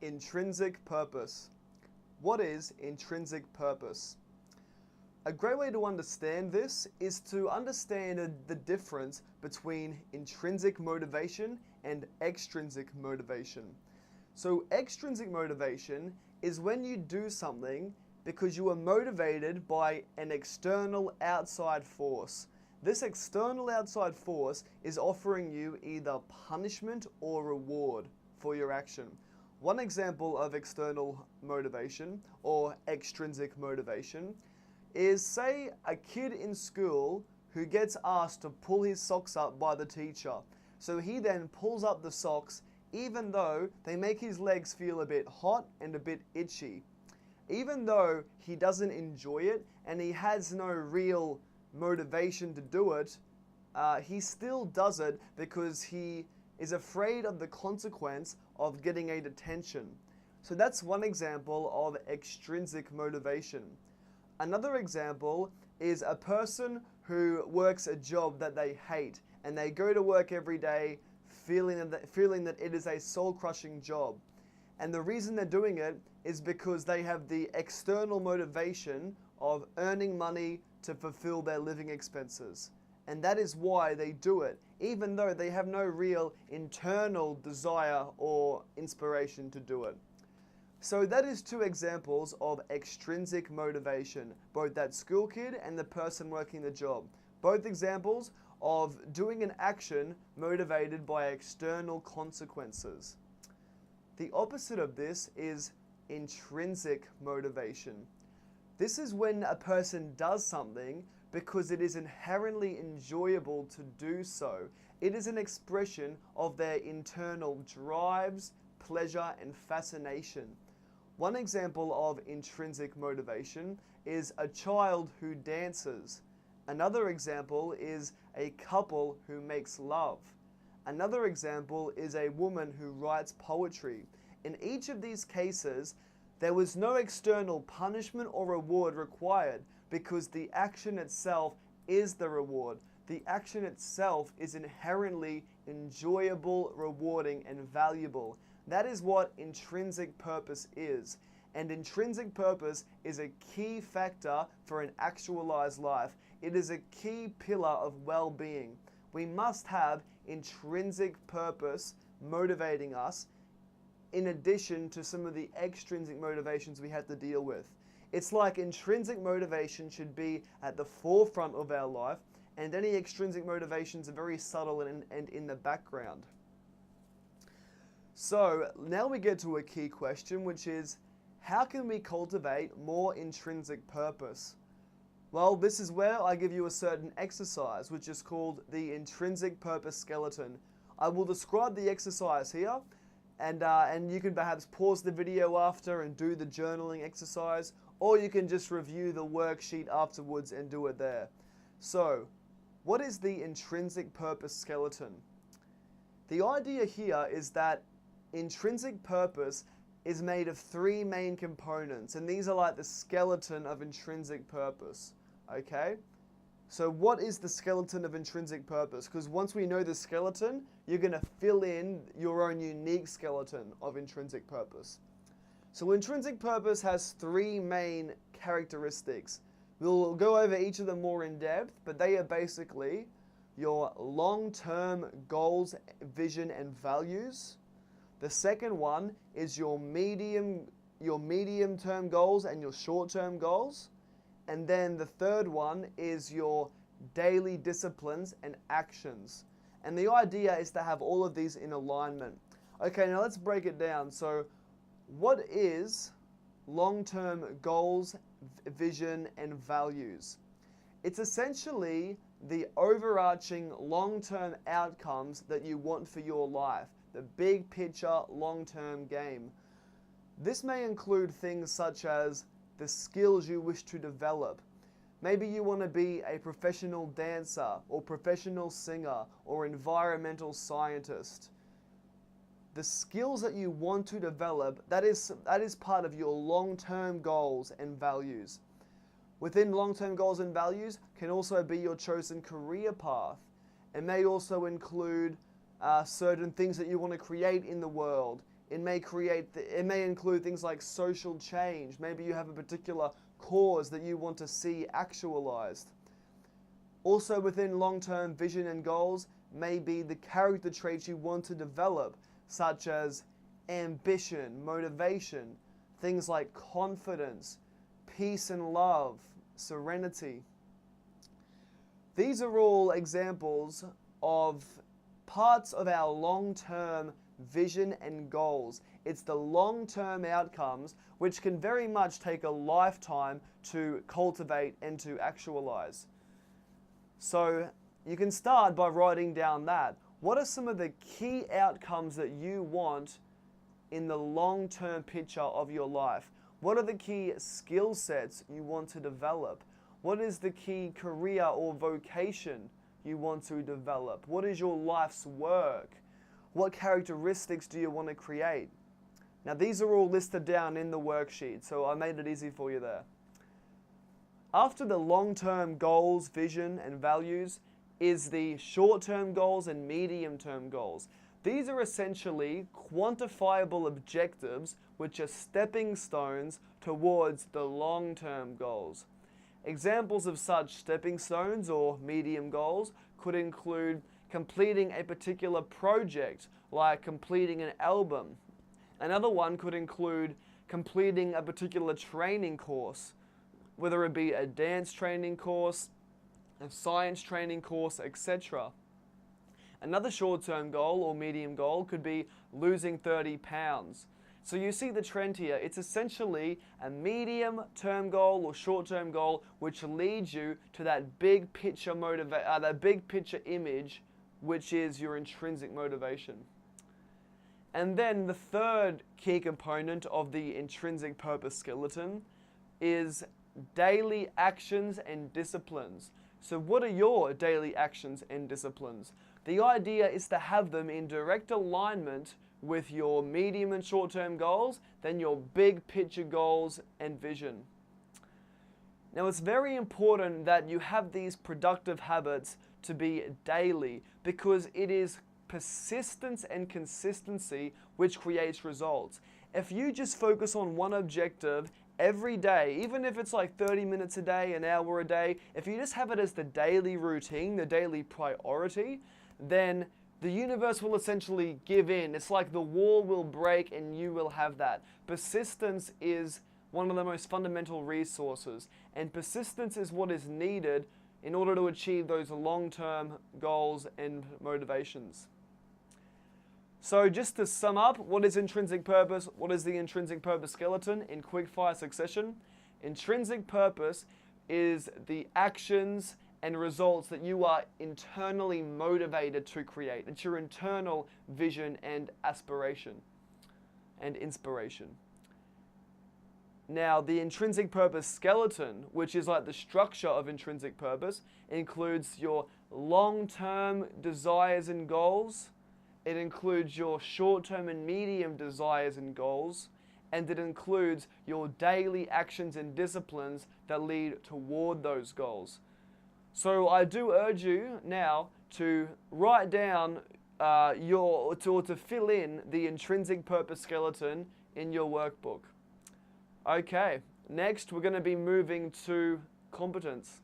Intrinsic purpose. What is intrinsic purpose? A great way to understand this is to understand the difference between intrinsic motivation and extrinsic motivation. So extrinsic motivation is when you do something because you are motivated by an external outside force. This external outside force is offering you either punishment or reward for your action. One example of external motivation or extrinsic motivation is, say, a kid in school who gets asked to pull his socks up by the teacher. So he then pulls up the socks even though they make his legs feel a bit hot and a bit itchy. Even though he doesn't enjoy it and he has no real motivation to do it, he still does it because he is afraid of the consequence of getting a detention. So that's one example of extrinsic motivation. Another example is a person who works a job that they hate and they go to work every day feeling that it is a soul-crushing job. And the reason they're doing it is because they have the external motivation of earning money to fulfill their living expenses. And that is why they do it, even though they have no real internal desire or inspiration to do it. So that is two examples of extrinsic motivation, both that school kid and the person working the job. Both examples of doing an action motivated by external consequences. The opposite of this is intrinsic motivation. This is when a person does something because it is inherently enjoyable to do so. It is an expression of their internal drives, pleasure, and fascination. One example of intrinsic motivation is a child who dances. Another example is a couple who makes love. Another example is a woman who writes poetry. In each of these cases, there was no external punishment or reward required because the action itself is the reward. The action itself is inherently enjoyable, rewarding, and valuable. That is what intrinsic purpose is. And intrinsic purpose is a key factor for an actualized life. It is a key pillar of well-being. We must have intrinsic purpose motivating us in addition to some of the extrinsic motivations we have to deal with. It's like intrinsic motivation should be at the forefront of our life, and any extrinsic motivations are very subtle and in the background. So now we get to a key question, which is, how can we cultivate more intrinsic purpose? Well, this is where I give you a certain exercise, which is called the intrinsic purpose skeleton. I will describe the exercise here, and you can perhaps pause the video after and do the journaling exercise, or you can just review the worksheet afterwards and do it there. So, what is the intrinsic purpose skeleton? The idea here is that intrinsic purpose is made of three main components, and these are like the skeleton of intrinsic purpose, okay? So what is the skeleton of intrinsic purpose? Because once we know the skeleton, you're going to fill in your own unique skeleton of intrinsic purpose. So intrinsic purpose has three main characteristics. We'll go over each of them more in depth, but they are basically your long-term goals, vision, and values. The second one is your medium-term goals and your short-term goals. And then the third one is your daily disciplines and actions. And the idea is to have all of these in alignment. Okay, now let's break it down. So what is long-term goals, vision, and values? It's essentially the overarching long-term outcomes that you want for your life. The big picture, long-term game. This may include things such as the skills you wish to develop. Maybe you want to be a professional dancer or professional singer or environmental scientist. The skills that you want to develop, that is part of your long-term goals and values. Within long-term goals and values can also be your chosen career path. It may also include certain things that you want to create in the world, It may include things like social change. Maybe you have a particular cause that you want to see actualized. Also within long-term vision and goals may be the character traits you want to develop, such as ambition, motivation, things like confidence, peace and love, serenity. These are all examples of parts of our long-term vision and goals. It's the long-term outcomes which can very much take a lifetime to cultivate and to actualize. So you can start by writing down that. What are some of the key outcomes that you want in the long-term picture of your life? What are the key skill sets you want to develop? What is the key career or vocation you want to develop? What is your life's work? What characteristics do you want to create? Now these are all listed down in the worksheet, so I made it easy for you there. After the long-term goals, vision, and values is the short-term goals and medium-term goals. These are essentially quantifiable objectives which are stepping stones towards the long-term goals. Examples of such stepping stones or medium goals could include completing a particular project, like completing an album. Another one could include completing a particular training course, whether it be a dance training course, a science training course, etc. Another short-term goal or medium goal could be losing 30 pounds. So you see the trend here. It's essentially a medium-term goal or short-term goal which leads you to that big picture image, which is your intrinsic motivation. And then the third key component of the intrinsic purpose skeleton is daily actions and disciplines. So what are your daily actions and disciplines? The idea is to have them in direct alignment with your medium and short-term goals, then your big picture goals and vision. Now it's very important that you have these productive habits to be daily, because it is persistence and consistency which creates results. If you just focus on one objective every day, even if it's like 30 minutes a day, an hour a day, if you just have it as the daily routine, the daily priority, then the universe will essentially give in. It's like the wall will break and you will have that. Persistence is one of the most fundamental resources, and persistence is what is needed in order to achieve those long-term goals and motivations. So just to sum up, what is intrinsic purpose? What is the intrinsic purpose skeleton in quick-fire succession? Intrinsic purpose is the actions and results that you are internally motivated to create. It's your internal vision and aspiration and inspiration. Now, the intrinsic purpose skeleton, which is like the structure of intrinsic purpose, includes your long-term desires and goals. It includes your short-term and medium desires and goals. And it includes your daily actions and disciplines that lead toward those goals. So I do urge you now to write down to fill in the intrinsic purpose skeleton in your workbook. Okay, next we're going to be moving to competence.